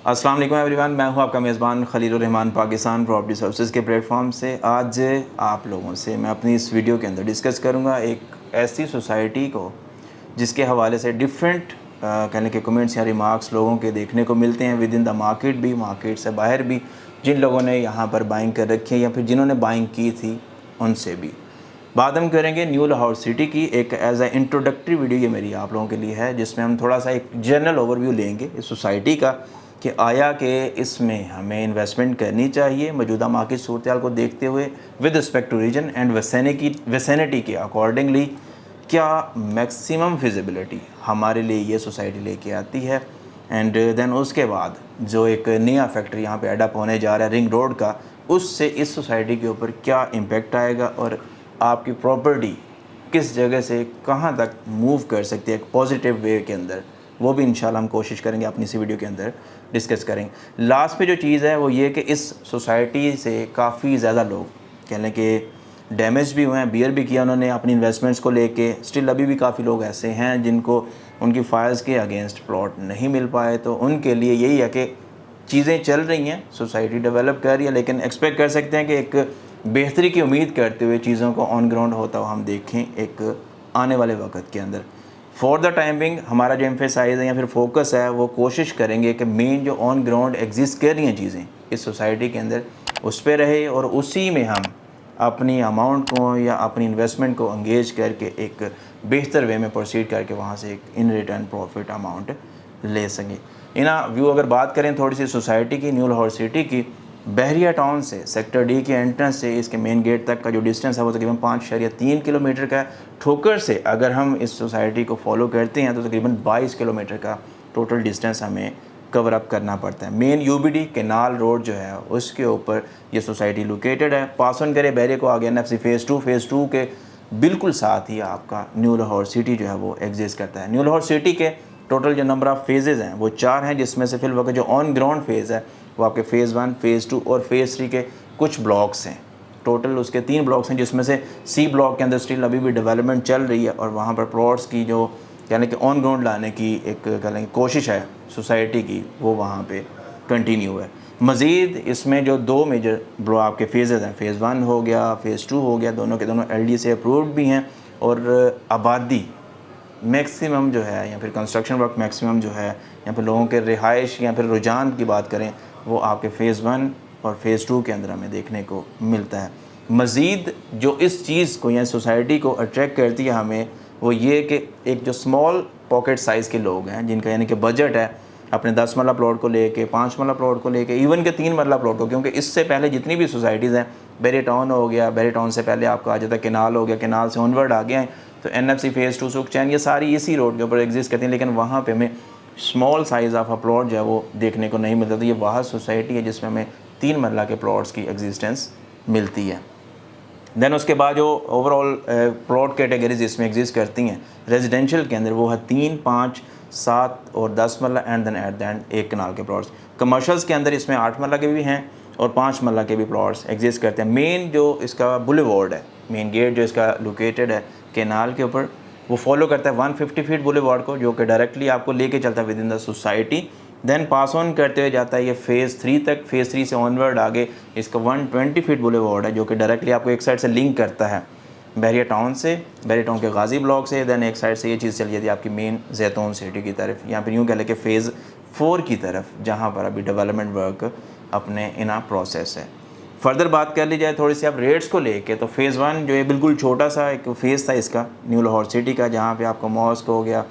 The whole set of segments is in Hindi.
अस्सलाम वालेकुम एवरीवन, मैं हूं आपका मेज़बान खलीलुर रहमान पाकिस्तान प्रॉपर्टी सर्विसेज के प्लेटफॉर्म से। आज आप लोगों से मैं अपनी इस वीडियो के अंदर डिस्कस करूंगा एक ऐसी सोसाइटी को जिसके हवाले से डिफरेंट कहने के कमेंट्स या रिमार्क्स लोगों के देखने को मिलते हैं विद इन द मार्केट भी, मार्केट से बाहर भी, जिन लोगों ने यहाँ पर बाइंग कर रखी है या फिर जिन्होंने बाइंग की थी उनसे भी। बात हम करेंगे न्यू लाहौर सिटी की। एक एज ए इंट्रोडक्टरी वीडियो ये मेरी आप लोगों के लिए है, जिसमें हम थोड़ा सा एक जनरल ओवरव्यू लेंगे इस सोसाइटी का कि आया कि इसमें हमें इन्वेस्टमेंट करनी चाहिए मौजूदा मार्केट सूरत को देखते हुए with respect to region and vicinity के अकॉर्डिंगली क्या मैक्सिमम फिजिबिलिटी हमारे लिए ये सोसाइटी लेके आती है। एंड देन उसके बाद जो एक नया फैक्ट्री यहाँ पे एडअप होने जा रहा है रिंग रोड का, उससे इस सोसाइटी के ऊपर क्या इम्पेक्ट आएगा और आपकी प्रॉपर्टी किस जगह से कहाँ तक मूव कर सकती है एक पॉजिटिव वे के अंदर, वो भी इंशाल्लाह हम कोशिश करेंगे अपनी इसी वीडियो के अंदर डिस्कस करेंगे। लास्ट पे जो चीज़ है वो ये कि इस सोसाइटी से काफ़ी ज़्यादा लोग कह लें कि डैमेज भी हुए हैं, बियर भी किया उन्होंने अपनी इन्वेस्टमेंट्स को लेके। स्टिल अभी भी काफ़ी लोग ऐसे हैं जिनको उनकी फायर्स के अगेंस्ट प्लॉट नहीं मिल पाए, तो उनके लिए यही है कि चीज़ें चल रही हैं, सोसाइटी डेवलप कर रही है, लेकिन एक्सपेक्ट कर सकते हैं कि एक बेहतरी की उम्मीद करते हुए चीज़ों को ऑन ग्राउंड होता हुआ हम देखें एक आने वाले वक्त के अंदर। फॉर द टाइम बिंग हमारा जो एम्फेसाइज है या फिर फोकस है वो कोशिश करेंगे कि मेन जो ऑन ग्राउंड एग्जिस्ट कर रही हैं चीज़ें इस सोसाइटी के अंदर उस पर रहे और उसी में हम अपनी अमाउंट को या अपनी इन्वेस्टमेंट को एंगेज करके एक बेहतर वे में प्रोसीड करके वहाँ से एक इन रिटर्न प्रॉफिट अमाउंट ले सकें। इना व्यू अगर बात करें थोड़ी सी सोसाइटी की, न्यू लाहौर सिटी की, बहरिया टाउन से सेक्टर डी के एंट्रेंस से इसके मेन गेट तक का जो डिस्टेंस है वो तकरीबन 5.3 किलोमीटर का है। ठोकर से अगर हम इस सोसाइटी को फॉलो करते हैं तो तकरीबन 22 किलोमीटर का टोटल डिस्टेंस हमें कवर अप करना पड़ता है। मेन यूबीडी केनाल रोड जो है उसके ऊपर ये सोसाइटी लोकेटेड है। पास ऑन करे बहरिया को आगे एनएफसी फेज़ 2 के बिल्कुल साथ ही आपका न्यू लाहौर सिटी जो है वो एग्जिस्ट करता है। न्यू लाहौर सिटी के टोटल जो नंबर ऑफ़ फेजेज़ हैं वो 4 हैं, जिसमें से फिल वक्त जो ऑन ग्राउंड फेज़ है वो आपके फ़ेज़ 1, फ़ेज़ 2 और फ़ेज़ 3 के कुछ ब्लॉक्स हैं। टोटल उसके 3 ब्लॉक्स हैं, जिसमें से सी ब्लॉक के अंदर स्टिल अभी भी डेवलपमेंट चल रही है और वहाँ पर प्लॉट्स की जो यानी कि ऑन ग्राउंड लाने की एक कह लेंगे कोशिश है सोसाइटी की, वो वहाँ पे कंटिन्यू है। मज़ीद इसमें जो 2 मेजर ब्लॉक आपके फेजेज़ हैं, फ़ेज़ 1 हो गया, फ़ेज़ 2 हो गया, दोनों के दोनों एलडी से अप्रूव्ड भी हैं और आबादी मैक्सिमम जो है या फिर कंस्ट्रक्शन वर्क मैक्सिमम जो है या फिर लोगों के रिहाइश या फिर रुझान की बात करें वो आपके फ़ेज़ 1 और फ़ेज़ 2 के अंदर हमें देखने को मिलता है। मज़ीद जो इस चीज़ को या सोसाइटी को अट्रैक्ट करती है हमें वो ये कि एक जो स्मॉल पॉकेट साइज़ के लोग हैं जिनका यानी कि बजट है अपने 10 मरला प्लॉट को लेके, 5 मरला प्लॉट को लेके, इवन के 3 मरला प्लॉट को, क्योंकि इससे पहले जितनी भी सोसाइटीज़ हैं, बहरिया टाउन हो गया, बहरिया टाउन से पहले आपका आ जाता है केनाल हो गया, केनाल से ऑनवर्ड आ गया है तो एनएफसी फ़ेज़ 2 सुखचैन, ये सारी इसी रोड के ऊपर एग्जिस्ट करती हैं, लेकिन वहाँ पे हमें small size of a plot जो है वो देखने को नहीं मिलता। तो ये वह सोसाइटी है जिसमें हमें 3 मरला के प्लॉट्स की एग्जिस्टेंस मिलती है। देन उसके बाद जो ओवरऑल प्लॉट कैटेगरीज इसमें एग्जिस्ट करती हैं रेजिडेंशियल के अंदर वो है 3, 5, 7 और 10 marla and then at the end 1 kanal के प्लॉट्स। कमर्शल्स के अंदर इसमें 8 मरला के भी हैं और 5 मरला के भी प्लॉट्स एग्जिस्ट करते हैं। मेन जो इसका बुलेवार्ड है, मेन गेट जो इसका लोकेटेड है केनाल के ऊपर, वो फॉलो करता है 150 फीट बुलेवार्ड को, जो कि डायरेक्टली आपको लेके चलता है within the society. Then pass on करते हुए जाता है ये फ़ेज़ 3 तक। फ़ेज़ 3 से ऑनवर्ड आगे इसका 120 फीट बुलेवार्ड है जो कि डायरेक्टली आपको एक साइड से लिंक करता है बहरिया टाउन से, बहरिया टाउन के गाजी ब्लॉक से। देन एक साइड से ये चीज़ चली जाती है आपकी मेन जैतून सिटी की तरफ, या फिर यूँ कह लें कि फ़ेज़ 4 की तरफ, जहाँ पर अभी डेवलपमेंट वर्क अपने इना प्रोसेस है। फर्दर बात कर ली जाए थोड़ी सी अब रेट्स को लेके, तो फ़ेज़ 1 जो है बिल्कुल छोटा सा एक फ़ेज़ था इसका न्यू लाहौर सिटी का, जहाँ पे आपको मॉस्क हो गया,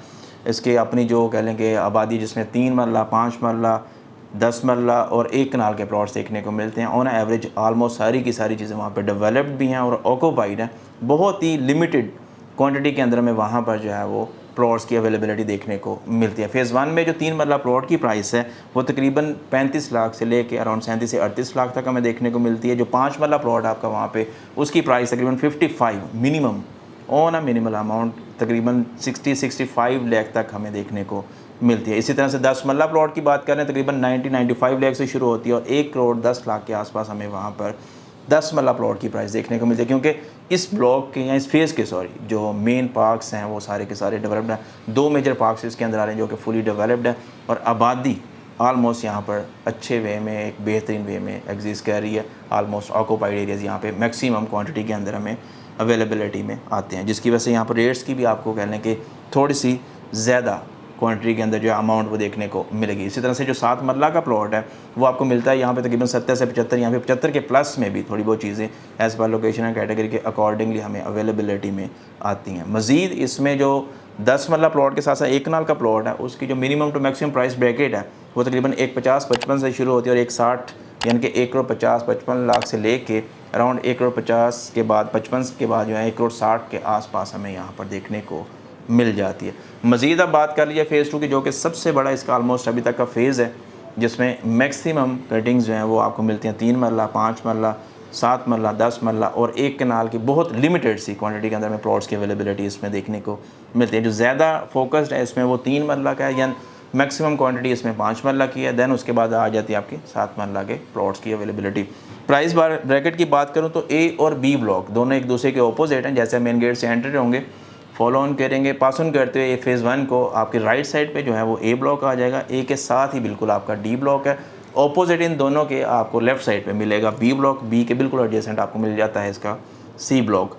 इसके अपनी जो कह लें कि आबादी जिसमें 3 मरला, 5 मरला, 10 मरला और 1 कनाल के प्लॉट्स देखने को मिलते हैं। ऑन एवरेज ऑलमोस्ट सारी की सारी चीज़ें वहाँ पर डेवलप्ड भी हैं और ऑक्यूपाइड हैं। बहुत ही लिमिटेड क्वांटिटी के अंदर में वहाँ पर जो है वो प्लॉट्स की अवेलेबिलिटी देखने को मिलती है। फ़ेज़ 1 में जो 3 मरला प्लॉट की प्राइस है वो तकरीबन 35 लाख से लेके अराउंड 37 से 38 लाख तक हमें देखने को मिलती है। जो 5 मरला प्लॉट आपका वहाँ पे उसकी प्राइस तकरीबन 55 minimum on a minimal amount तकरीबन 60-65 लाख तक हमें देखने को मिलती है। इसी तरह से 10 मरला प्लॉट की बात करें तकरीबन 90-95 लाख से शुरू होती है और 1 करोड़ 10 लाख के आसपास हमें वहाँ पर 10 मरला प्लॉट की प्राइस देखने को मिलती है, क्योंकि इस ब्लॉक के या इस फेज़ के जो मेन पार्क्स हैं वो सारे के सारे डेवलप्ड हैं। 2 मेजर पार्क्स इसके अंदर आ रहे हैं जो कि फुली डेवलप्ड है और आबादी आलमोस्ट यहाँ पर अच्छे वे में, एक बेहतरीन वे में एग्जिस्ट कर रही है। आलमोस्ट ऑक्यूपाइड एरियाज़ यहाँ पे मैक्सिमम क्वांटिटी के अंदर हमें अवेलेबिलिटी में आते हैं, जिसकी वजह से यहाँ पर रेट्स की भी आपको कह लें कि थोड़ी सी ज़्यादा क्वांटिटी के अंदर जो अमाउंट वो देखने को मिलेगी। इसी तरह से जो 7 मरला का प्लॉट है वो आपको मिलता है यहाँ पे तकरीबन 70 से 75, यहाँ पे 75 के प्लस में भी थोड़ी बहुत चीज़ें as per location and category के अकॉर्डिंगली हमें अवेलेबिलिटी में आती हैं। मज़ीद इसमें जो 10 मरला प्लॉट के साथ साथ 1 कनाल का प्लॉट है उसकी जो minimum to maximum price bracket है वो तकरीबन 1,50-55 से शुरू होती है और 1,60 यानी कि 1,50-55 लाख से लेके अराउंड 1,50 के बाद 55 के बाद जो है 1,60 के आसपास हमें यहाँ पर देखने को मिल जाती है। मज़ीद अब बात कर लीजिए फ़ेज़ 2 की, जो कि सबसे बड़ा इसका आलमोस्ट अभी तक का फ़ेज़ है, जिसमें मैक्सिमम कटिंग्स जो हैं वो आपको मिलती हैं 3 मरला, 5 मरला, 7 मरला, 10 मरला और 1 कनाल की बहुत लिमिटेड सी क्वांटिटी के अंदर में प्लॉट्स की अवेलेबिलिटी इसमें देखने को मिलती है। जो ज़्यादा फोकस्ड है इसमें वो 3 मरला का है, या मैक्सिमम क्वांटिटी इसमें 5 मरला की है। दैन उसके बाद आ जाती है आपकी 7 मरला के प्लॉट्स की अवेलेबिलिटी। प्राइस ब्रैकेट की बात करूँ तो ए और बी ब्लॉक दोनों एक दूसरे के ऑपोजिट हैं। जैसे मेन गेट से एंटर होंगे, फॉलो ऑन करेंगे, पास ऑन करते हुए ये फ़ेज़ 1 को आपकी राइट साइड पे जो है वो ए ब्लॉक आ जाएगा। ए के साथ ही बिल्कुल आपका डी ब्लॉक है। ऑपोजिट इन दोनों के आपको लेफ़्ट साइड पे मिलेगा बी ब्लॉक। बी के बिल्कुल एडजेसेंट आपको मिल जाता है इसका सी ब्लॉक।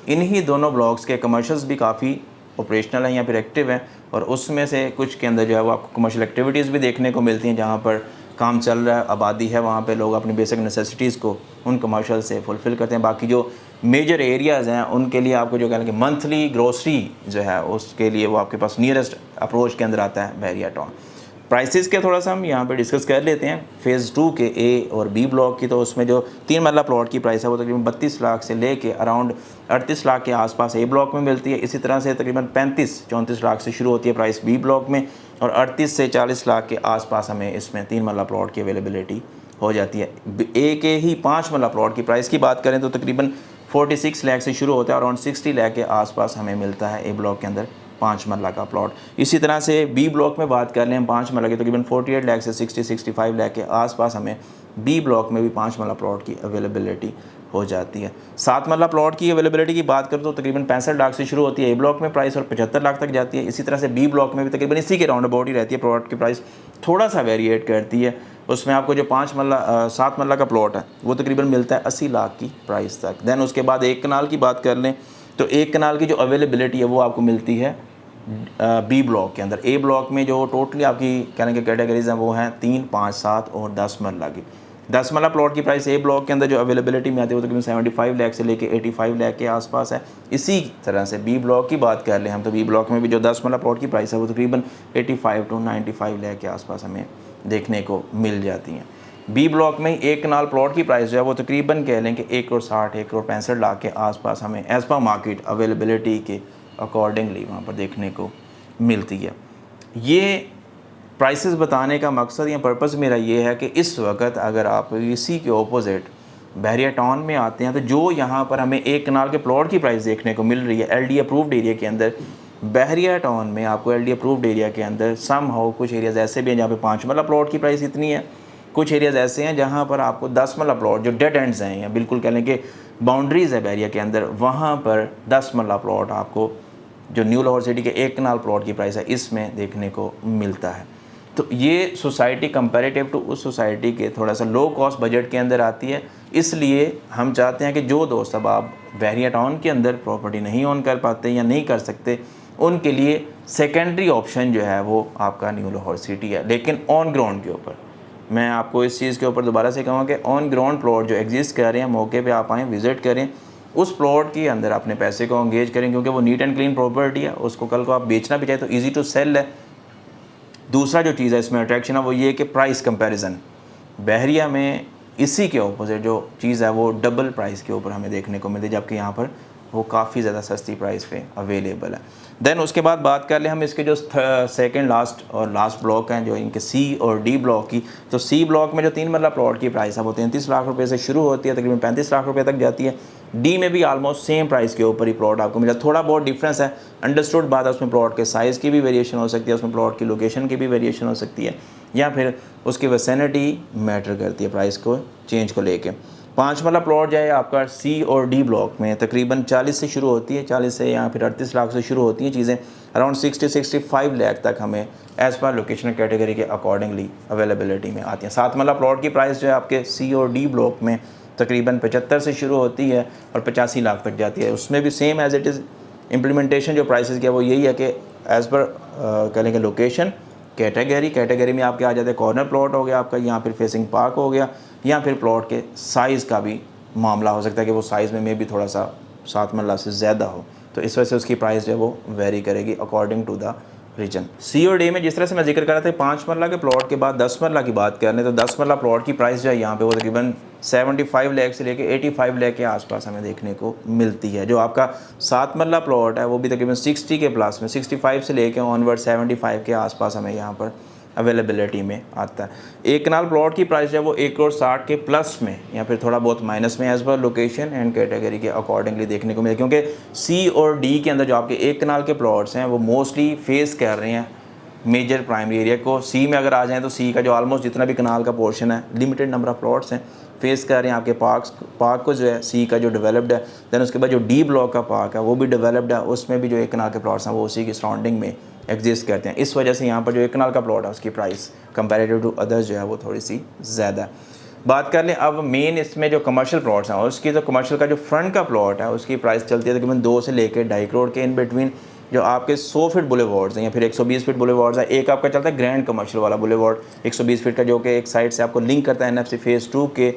इन्हीं दोनों ब्लॉक्स के कमर्शियल्स भी काफ़ी ऑपरेशनल हैं या फिर एक्टिव हैं, और उसमें से कुछ के अंदर जो है वो आपको कमर्शियल एक्टिविटीज़ भी देखने को मिलती हैं। जहाँ पर काम चल रहा है, आबादी है, वहाँ पे लोग अपनी बेसिक नेसेसिटीज़ को उन कमर्शियल से फुलफ़िल करते हैं। बाकी जो मेजर एरियाज़ हैं उनके लिए आपको जो कहें कि मंथली ग्रोसरी जो है उसके लिए वो आपके पास नियरेस्ट अप्रोच के अंदर आता है बहरिया टाउन। प्राइसेस के थोड़ा सा हम यहाँ पे डिस्कस कर लेते हैं फ़ेज़ 2 के ए और बी ब्लॉक की। तो उसमें जो 3 मरला प्लॉट की प्राइस है वो तकरीबन 32 लाख से लेके अराउंड 38 लाख के आसपास ए ब्लॉक में मिलती है। इसी तरह से तकरीबन 35-34 लाख से शुरू होती है प्राइस बी ब्लॉक में, और 38 से 40 लाख के आसपास हमें इसमें 3 मरला प्लॉट की अवेलेबिलिटी हो जाती है। ए के ही 5 मरला प्लॉट की प्राइस की बात करें तो तकरीबन 46 लाख से शुरू होता है, अराउंड 60 लाख के आसपास हमें मिलता है ए ब्लॉक के अंदर 5 मरला का प्लॉट। इसी तरह से बी ब्लॉक में बात कर लें हम 5 मरला के, तकरीबन 48 लाख से 60-65 लाख के आसपास हमें बी ब्लॉक में भी 5 मरला प्लॉट की अवेलेबिलिटी हो जाती है। 7 मरला प्लॉट की अवेलेबिलिटी की बात करें तो तकरीबन 65 लाख से शुरू होती है ए ब्लॉक में प्राइस, और 75 लाख तक जाती है। इसी तरह से बी ब्लॉक में भी तकरीबन इसी के राउंड अबाउट ही रहती है। प्लॉट की प्राइस थोड़ा सा वेरिएट करती है। उसमें आपको जो 7 मरला का प्लॉट है वो तकरीबन मिलता है 80 लाख की प्राइस तक। दैन उसके बाद 1 कनाल की बात कर लें तो 1 कनाल की जो अवेलेबिलिटी है वो आपको मिलती है बी ब्लॉक के अंदर। ए ब्लॉक में जो टोटली आपकी कहने के कैटेगरीज हैं वो हैं 3, 5, 7 और 10 मरला की। 10 मरला प्लॉट की प्राइस ए ब्लॉक के अंदर जो अवेलेबिलिटी में आती है वो तकरीबन 75 लाख से लेके 85 लाख के आसपास है। इसी तरह से बी ब्लॉक की बात कर लें हम तो बी ब्लॉक में भी जो 10 मरला प्लॉट की प्राइस है वो तकरीबन 85 to 95 लाख के आसपास हमें देखने को मिल जाती हैं। बी ब्लॉक में 1 कनाल प्लॉट की प्राइस जो है वो तकरीबन कह लें कि 1,60, 1,65 लाख के आसपास हमें एज़ पर मार्केट अवेलेबिलिटी के अकॉर्डिंगली वहाँ पर देखने को मिलती है। ये प्राइसेस बताने का मकसद या पर्पज़ मेरा ये है कि इस वक्त अगर आप इसी के ऑपोजिट बहरिया टाउन में आते हैं तो जो यहाँ पर हमें 1 कनाल के प्लॉट की प्राइस देखने को मिल रही है LD अप्रूव्ड एरिया के अंदर, बहरिया टाउन में आपको LD अप्रूव्ड एरिया के अंदर सम हाउ कुछ एरियाज़ ऐसे भी हैं जहाँ पे 5 मरला प्लॉट की प्राइस इतनी है। कुछ एरियाज़ ऐसे हैं जहाँ पर आपको 10 मरला प्लॉट जो डेड एंड्स हैं या बिल्कुल कह लें कि बाउंड्रीज़ है बहरिया के अंदर, वहाँ पर 10 मरला प्लॉट आपको जो न्यू लाहौर सिटी के 1 कनाल प्लॉट की प्राइस है इसमें देखने को मिलता है। तो ये सोसाइटी कंपैरेटिव टू उस सोसाइटी के थोड़ा सा लो कॉस्ट बजट के अंदर आती है। इसलिए हम चाहते हैं कि जो दोस्त अब आप बहरिया टाउन के अंदर प्रॉपर्टी नहीं ओन कर पाते या नहीं कर सकते, उनके लिए सेकेंडरी ऑप्शन जो है वो आपका न्यू लाहौर सिटी है, लेकिन ऑन ग्राउंड के ऊपर। मैं आपको इस चीज़ के ऊपर दोबारा से कहूँगा कि ऑन ग्राउंड प्लॉट जो एग्जिस्ट कर रहे हैं, मौके पे आप आएँ, विज़िट करें, उस प्लॉट के अंदर अपने पैसे को एंगेज करें, क्योंकि वो नीट एंड क्लीन प्रॉपर्टी है। उसको कल को आप बेचना भी चाहे तो ईजी टू सेल है। दूसरा जो चीज़ है इसमें अट्रैक्शन है वो ये कि प्राइस कंपैरिजन, बहरिया में इसी के ऑपोजिट जो चीज़ है वो डबल प्राइस के ऊपर हमें देखने को मिलती है, जबकि यहाँ पर वो काफ़ी ज़्यादा सस्ती प्राइस पे अवेलेबल है। देन उसके बाद बात कर लें हम इसके जो सेकंड लास्ट ब्लॉक हैं जो इनके सी और डी ब्लॉक की। तो सी ब्लॉक में जो 3 मरला प्लॉट की प्राइस है वो 33 लाख रुपए से शुरू होती है, तकरीबन 35 लाख रुपए तक जाती है। डी में भी ऑलमोस्ट सेम प्राइस के ऊपर ही प्लॉट आपको मिला, थोड़ा बहुत डिफरेंस है। अंडरस्टूड बात है, उसमें प्लॉट के साइज़ की भी वेरिएशन हो सकती है, उसमें प्लॉट की लोकेशन की भी वेरिएशन हो सकती है, या फिर उसकी विसिनिटी मैटर करती है प्राइस को चेंज को लेके। 5 मरला प्लॉट जो है आपका सी और डी ब्लॉक में तकरीबन 40 से शुरू होती है, 40 से या फिर 38 लाख से शुरू होती हैं चीज़ें, अराउंड 60-65 लाख तक हमें एज़ पर लोकेशन कैटेगरी के अकॉर्डिंगली अवेलेबिलिटी में आती हैं। 7 मरला प्लॉट की प्राइस जो है आपके सी और डी ब्लॉक में तकरीबन 75 से शुरू होती है और 85 लाख तक जाती है। उसमें भी same as it is implementation जो प्राइसेस की है वो यही है कि एज़ पर कह लेंगे लोकेशन कैटेगरी में आपके आ जाते हैं कॉर्नर प्लॉट हो गया आपका, यहाँ फिर फेसिंग पार्क हो गया, या फिर प्लॉट के साइज़ का भी मामला हो सकता है कि वो साइज़ में भी थोड़ा सा 7 मरला से ज़्यादा हो, तो इस वजह से उसकी प्राइस जो है वो वेरी करेगी अकॉर्डिंग टू द रीजन। सी और डी में जिस तरह से मैं जिक्र कर रहा था 5 मरला के प्लॉट के बाद 10 मरला की बात कर रहे हैं, तो 10 मरला प्लॉट की प्राइस जो है यहाँ पे वो तकरीबन 75 लाख से लेके 85 लाख के आसपास हमें देखने को मिलती है। जो आपका 7 मरला प्लॉट है वो भी तकरीबन 60 के प्लस में, 65 से लेके ऑनवर्ड 75 के आसपास हमें यहाँ पर अवेलेबिलिटी में आता है। एक कनाल प्लॉट की प्राइस है वो 1 करोड़ 60 के प्लस में या फिर थोड़ा बहुत माइनस में as per location and category के अकॉर्डिंगली देखने को मिले, क्योंकि सी और डी के अंदर जो आपके एक कनाल के प्लॉट्स हैं वो मोस्टली फेस कर रहे हैं मेजर प्राइमरी एरिया को। सी में अगर आ जाएँ तो सी का जो ऑलमोस्ट जितना भी कनाल का पोर्शन है, लिमिटेड नंबर ऑफ प्लॉट्स हैं, फेस कर रहे हैं आपके पार्क को जो है सी का जो डेवलप्ड है। दैन उसके बाद जो डी ब्लॉक का पार्क है वो भी डेवलप्ड है, उसमें भी जो एक कनाल के प्लॉट्स हैं वो उसी की सराउंडिंग में एग्जिस्ट करते हैं। इस वजह से यहाँ पर जो एक कनाल का प्लॉट है उसकी प्राइस कंपैरेटिव टू अदर्स जो है वो थोड़ी सी ज़्यादा है। बात कर लें अब मेन इसमें जो कमर्शियल प्लॉट्स हैं, और उसकी जो कमर्शियल का जो फ्रंट का प्लॉट है उसकी प्राइस चलती है तकरीबन 2 से लेकर 2.5 करोड़ के इन बिटवीन। जो आपके 100 फीट बुलेवार्ड्स हैं या फिर 120 फीट बुलेवार्ड्स है, एक आपका चलता है ग्रैंड कमर्शियल वाला बुलेवार्ड 120 फीट का, जो कि एक साइड से आपको लिंक करता है NFC फेज़ 2 के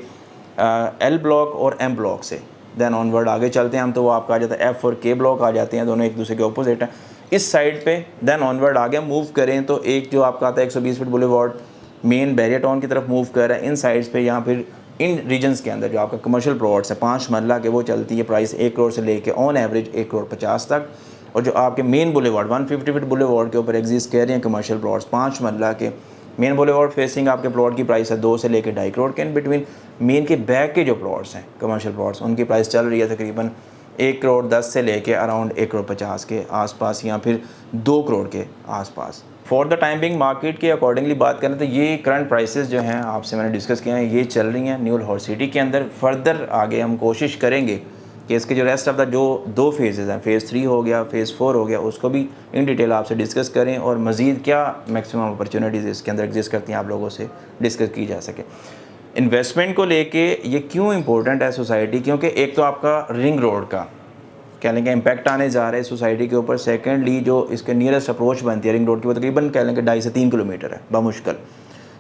एल ब्लॉक और एम ब्लॉक से। देन ऑनवर्ड आगे चलते हैं हम तो वो आपका आ जाता है F और K ब्लॉक आ जाते हैं, दोनों एक दूसरे के ऑपोजिट हैं इस साइड पे। देन ऑनवर्ड आगे मूव करें तो एक जो आपका आता है 120 feet boulevard main barrier town की तरफ मूव कर रहा है इन साइड्स पे, यहाँ फिर इन रीजन्स के अंदर जो आपका कमर्शियल प्लॉट्स है 5 मरला के वो चलती है प्राइस 1 करोड़ से लेके ऑन एवरेज 1 करोड़ 50 तक। और जो आपके मेन बुलेवार्ड 150 फीट बुलेवार्ड के ऊपर एग्जिस्ट कर रहे हैं कमर्शियल प्लॉट्स 5 मरला के, मेन बुलेवार्ड फेसिंग आपके प्लॉट की प्राइस है 2 से लेकर 2.5 करोड़ के इन बिटवीन। मेन के बैक के जो प्लॉट्स हैं कमर्शियल प्लॉट्स उनकी प्राइस चल रही है तकरीबन 1 करोड़ 10 से लेके अराउंड 1 करोड़ 50 के आसपास या फिर 2 करोड़ के आसपास। For the time being market के अकॉर्डिंगली बात करें तो ये करंट प्राइसेस जो हैं आपसे मैंने डिस्कस किया है ये चल रही हैं न्यू लाहौर सिटी के अंदर। फर्दर आगे हम कोशिश करेंगे कि इसके जो रेस्ट ऑफ द जो 2 फेजेज़ हैं, फ़ेज़ 3 हो गया, फ़ेज़ 4 हो गया, उसको भी इन डिटेल आपसे डिस्कस करें और मज़ीद क्या मैक्सिमम अपॉर्चुनिटीज़ इसके अंदर एग्जिस्ट करती हैं आप लोगों से डिस्कस की जा सके। इन्वेस्टमेंट को लेके ये क्यों इंपॉर्टेंट है सोसाइटी, क्योंकि एक तो आपका रिंग रोड का कह लेंगे इम्पैक्ट आने जा रहा है सोसाइटी के ऊपर। सेकेंडली जो इसके नियरेस्ट अप्रोच बनती है रिंग रोड की वो तकरीबन कह लेंगे 2.5 से 3 किलोमीटर है बमुश्किल।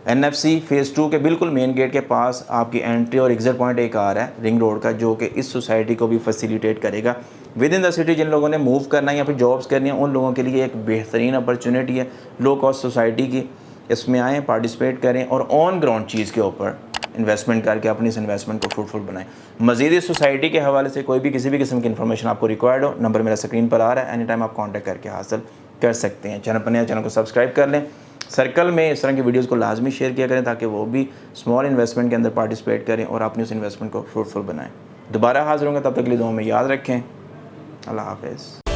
NFC फेज़ 2 के बिल्कुल मेन गेट के पास आपकी एंट्री और एग्जिट पॉइंट एक आ रहा है रिंग रोड का, जो कि इस सोसाइटी को भी फैसिलिटेट करेगा विद इन द सिटी। जिन लोगों ने मूव करना है या फिर जॉब्स करनी है उन लोगों के लिए एक बेहतरीन अपॉर्चुनिटी है लो कॉस्ट सोसाइटी की। इसमें आएँ, पार्टिसिपेट करें और ऑन ग्राउंड चीज़ के ऊपर इन्वेस्टमेंट करके अपनी इस इन्वेस्टमेंट को फ्रूटफुल बनाएं। मज़ीद इस सोसाइटी के हवाले से कोई भी किसी भी किस्म की इन्फॉर्मेशन आपको रिक्वायर्ड हो, नंबर मेरा स्क्रीन पर आ रहा है, एनी टाइम आप कॉन्टैक्ट करके हासिल कर सकते हैं। चैनल पर नया चैनल को सब्सक्राइब कर लें, सर्कल में इस तरह की वीडियोस को लाजमी शेयर किया करें ताकि वो भी स्मॉल इन्वेस्टमेंट के अंदर पार्टिसिपेट करें और अपनी उस इन्वेस्टमेंट को फ्रूटफुल बनाएं। दोबारा हाजिर होंगे, तब तक के लिए दुआ में याद रखें। अल्लाह हाफ़िज़।